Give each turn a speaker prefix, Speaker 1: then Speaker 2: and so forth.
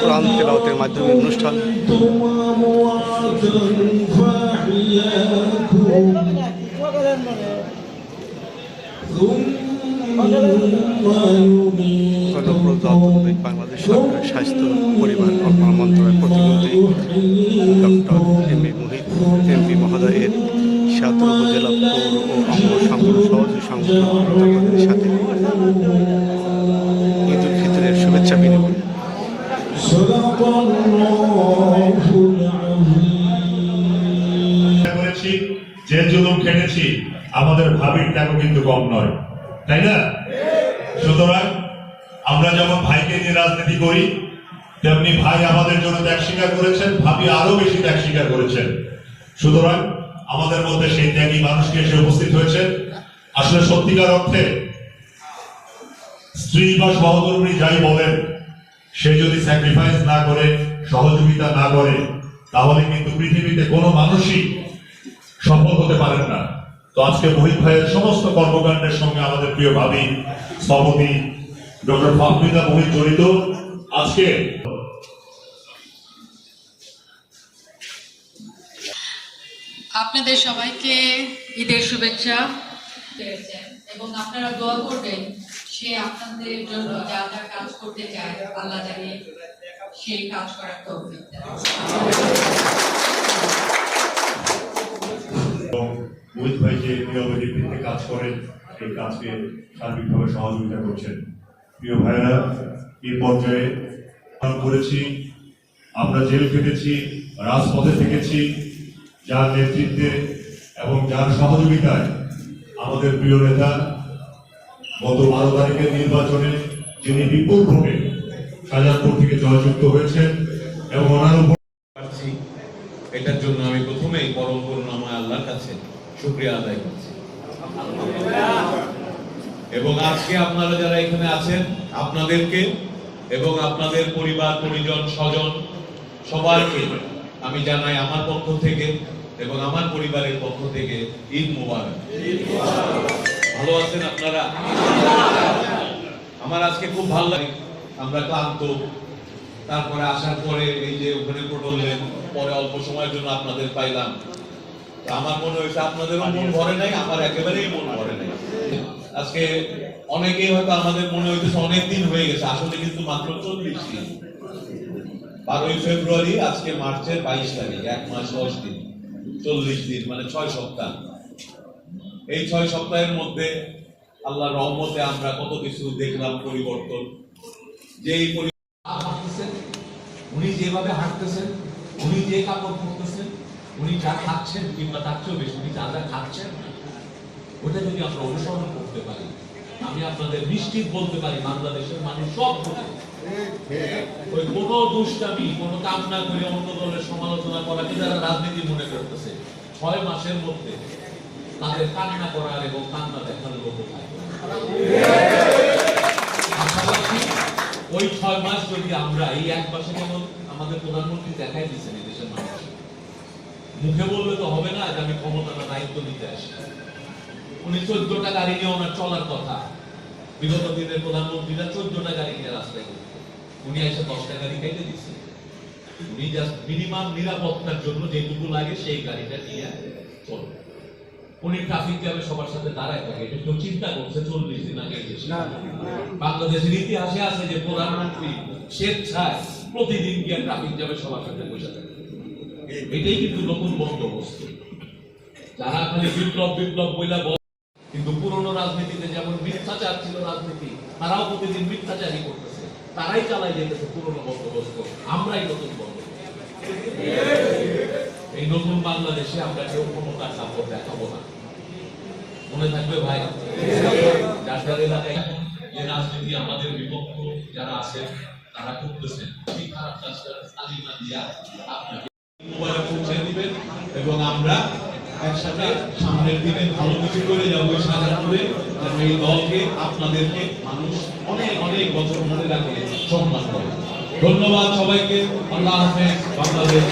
Speaker 1: কোরআন তেলাওয়াতের মাধ্যমে অনুষ্ঠান। গণপ্রজাতন্ত্রী বাংলাদেশ সরকারের স্বাস্থ্য পরিবার কল্যাণ মন্ত্রণালয়ের প্রতিমন্ত্রী ডক্টর এমপি মহোদয়ের সাতর উপজেলা পৌর ও অঙ্গ সংগঠন সহযোগী সংগঠনের সাথে ঈদ উল ফিতরের শুভেচ্ছা বিনিময়।
Speaker 2: যে জুলুম খেটেছি আমাদের ভাবির ত্যাগও কিন্তু কম নয়, তাই না? সুতরাং আমরা যেমন ভাইকে নিয়ে রাজনীতি করি, তেমনি ভাই আমাদের জন্য ত্যাগ স্বীকার করেছেন, ভাবি আরো বেশি ত্যাগ স্বীকার করেছেন। সুতরাং আমাদের মধ্যে সেই ত্যাগী মানুষকে এসে উপস্থিত হয়েছে। আসলে সত্যিকার অর্থে স্ত্রী বা সহধর্মী যাই বলেন, সে যদি স্যাক্রিফাইস না করে, সহযোগিতা না করে, তাহলে কিন্তু পৃথিবীতে কোনো মানুষই সফল হতে পারেন না। তো আজকে মোহিত ভাইয়ের সমস্ত কর্মকাণ্ডের সঙ্গে আমাদের প্রিয় ভাবি স্থপতি ডক্টর ফাহমিদা মোহিত জড়িত। আজকে
Speaker 3: আপনাদের সবাইকে ঈদের শুভেচ্ছা এবং আপনারা দোয়া করবেন সে আপনাদের জন্য যা যা কাজ করতে চায় আল্লাহ জানে সেই কাজ করার তৌফিক দেন।
Speaker 2: মোহিত ভাই যে নিয়মের ভিত্তিতে কাজ করেন, সেই কাজকে সার্বিকভাবে সহযোগিতা করছেন। প্রিয় ভাইরা, এই পর্যায়ে করেছি, আমরা জেল কেটেছি, রাজপথে থেকেছি, যার নেতৃত্বে এবং যার সহযোগিতায় আমাদের প্রিয় নেতা গত 12 তারিখের নির্বাচনে যিনি বিপুল ভোটে শাহজাহানপুর থেকে জয়যুক্ত হয়েছেন এবং ওনার উপর
Speaker 4: এটার জন্য আমি প্রথমেই পরম করুণাময় আল্লাহর কাছে শুকরিয়া আদায় করছি। এবং আজকে আপনারা যারা এখানে আছেন, আপনাদেরকে এবং আপনাদের পরিবার পরিজন স্বজন সবাইকে আমি জানাই আমার পক্ষ থেকে এবং আমার পরিবারের পক্ষ থেকে ঈদ মোবারক। ভালো আছেন আপনারা? আমার আজকে খুব ভালো লাগে। আমরা ক্লান্ত, তারপরে আসার পরে এই যে ওখানে পড়লেন, পরে অল্প সময়ের জন্য আপনাদের পাইলাম। আমার মনে হয়েছে আপনাদেরও মন ভরে নাই, আমার একেবারেই মন ভরে নাই। আজকে অনেকেই হয়তো আমাদের মনে হইতেছে অনেক দিন হয়ে গেছে, আসলে কিন্তু মাত্র 40 দিন। 12ই ফেব্রুয়ারি, আজকে মার্চের 22 তারিখ, 1 মাস 10 দিন, 40 দিন মানে 6 সপ্তাহ। এই 6 সপ্তাহের মধ্যে আল্লাহর রহমতে আমরা কত কিছু দেখলাম পরিবর্তন। যেই
Speaker 5: উনি যেভাবে হাঁটতেছেন, উনি যে কাপড় পরতেছেন, উনি যা খাচ্ছেন কিংবা তার চেয়েও বেশি উনি যা যা খাচ্ছেন, ওটা যদি আমরা অনুসরণ করতে পারি, আমি আপনাদের নিশ্চিত বলতে পারি বাংলাদেশের মানুষ সব ওই কোনো দুষ্টামি, কোনো কাম না করে অন্য দলের সমালোচনা করাকে যারা রাজনীতি মনে করতেছে, 6 মাসের মধ্যে তাদের কান্না করার এবং কান্না দেখার লোক থাকবে। ওই 6 মাস যদি আমরা এই 1 মাসে, যেমন আমাদের প্রধানমন্ত্রী দেখাই দিচ্ছেন এই দেশের মানুষ, মুখে বললে তো হবে না যে আমি ক্ষমতাটা দায়িত্ব নিতে আসি। উনি 14টা গাড়ি নিয়ে ওনার চলার কথা, বিগত দিনের প্রধানমন্ত্রীরা 14টা গাড়ি নিয়ে রাস্তায় ঘুরত, উনি এসে 10টা গাড়ি খাইতে দিচ্ছে। উনি জাস্ট মিনিমাম নিরাপত্তার জন্য যেটুকু লাগে সেই গাড়িটা নিয়ে চলবে। উনি ট্রাফিক জ্যামে সবার সাথে দাঁড়ায় থাকে, এটা কেউ চিন্তা করছে 40 দিন আগে বাংলাদেশের ইতিহাসে আছে যে প্রধানমন্ত্রী স্বেচ্ছায় প্রতিদিন গিয়ে ট্রাফিক জ্যামে সবার সাথে বসে থাকে। এটাই কিন্তু নতুন বন্দোবস্ত। যারা খালি বিপ্লব বইলা, কিন্তু পুরনো রাজনীতিতে যেমন মিথ্যাচার ছিল রাজনীতি, তারাও প্রতিদিন মিথ্যাচারই করতেছে, তারাই চালাই যেতেছে পুরনো বন্দোবস্ত। আমরাই নতুন বন্দোবস্ত। এই নতুন বাংলাদেশে আমরা কেউ ক্ষমতার সাপোর্ট দেখাবো না, মনে থাকবে ভাই। যার এলাকায় যে রাজনীতি আমাদের বিপক্ষ যারা আছেন তারা করতেছেন, সেই খারাপ কাজটা তালিমা দিয়া আপনাকে মোবাইলে পৌঁছে দিবেন এবং আমরা একসাথে সামনের দিনে ভালো কিছু করে যাবো এই শাহজাহানপুরে, যেন এই দলকে আপনাদেরকে মানুষ অনেক অনেক বছর মনে রাখে, সম্মান করে। ধন্যবাদ সবাইকে। আল্লাহ হাফেজ। বাংলাদেশ।